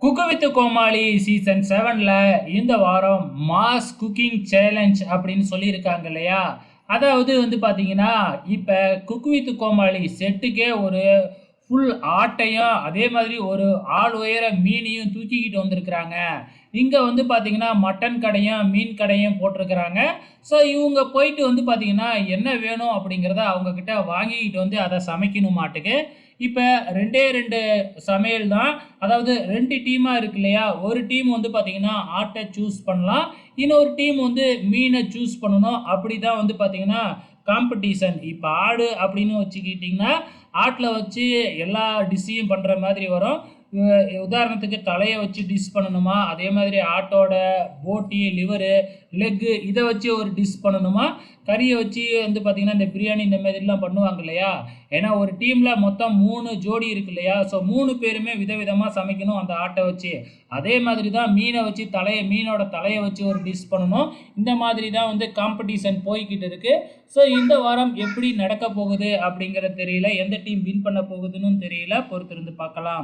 Cook with Comali season 7ல இந்த வாரம் mass cooking challenge அப்படின்னு சொல்லியிருக்காங்க இல்லையா? அதாவது பார்த்தீங்கன்னா, இப்ப குக்கு வித் கோமாளி செட்டுக்கே ஒரு ஃபுல் ஆட்டையும், அதே மாதிரி ஒரு ஆள் உயர மீனையும் தூக்கிக்கிட்டு வந்திருக்கிறாங்க. இங்க பார்த்தீங்கன்னா, மட்டன் கடையும், மீன் கடையும் போட்டிருக்கிறாங்க. ஸோ இவங்க போயிட்டு பார்த்தீங்கன்னா, என்ன வேணும் அப்படிங்கிறத அவங்க கிட்ட வாங்கிக்கிட்டு அத சமைக்கணுமாட்டுக்கு. இப்ப 2டே 2 சமையல் தான். அதாவது 2 டீமா இருக்கு இல்லையா? ஒரு டீம் பார்த்தீங்கன்னா, ஆட்ட சூஸ் பண்ணலாம். இன்னொரு டீம் மீன சூஸ் பண்ணணும். அப்படிதான் பார்த்தீங்கன்னா, காம்படிஷன். இப்ப ஆடு அப்படின்னு வச்சுக்கிட்டீங்கன்னா, ஆட்ல வச்சு எல்லா டிஷ்ஷையும் பண்ற மாதிரி வரும். உ உதாரணத்துக்கு தலைய வச்சு டிஷ் பண்ணணுமா? அதே மாதிரி ஆட்டோட போட்டி, லிவரு, லெக்கு இத வச்சு ஒரு டிஷ் பண்ணணுமா? கறிய வச்சு பார்த்தீங்கன்னா, இந்த பிரியாணி இந்த மாதிரிலாம் பண்ணுவாங்க இல்லையா? ஏன்னா ஒரு டீம்ல மொத்தம் 3 ஜோடி இருக்கு இல்லையா? ஸோ 3 பேருமே விதவிதமா சமைக்கணும் அந்த ஆட்ட வச்சு. அதே மாதிரி தான் மீன வச்சு மீனோட தலைய வச்சு ஒரு டிஷ் பண்ணணும். இந்த மாதிரி தான் காம்படிஷன் போய்க்கிட்டு இருக்கு. ஸோ இந்த வாரம் எப்படி நடக்க போகுது அப்படிங்கிறது தெரியல. எந்த டீம் வின் பண்ண போகுதுன்னும் தெரியல. பொறுத்திருந்து பார்க்கலாம்.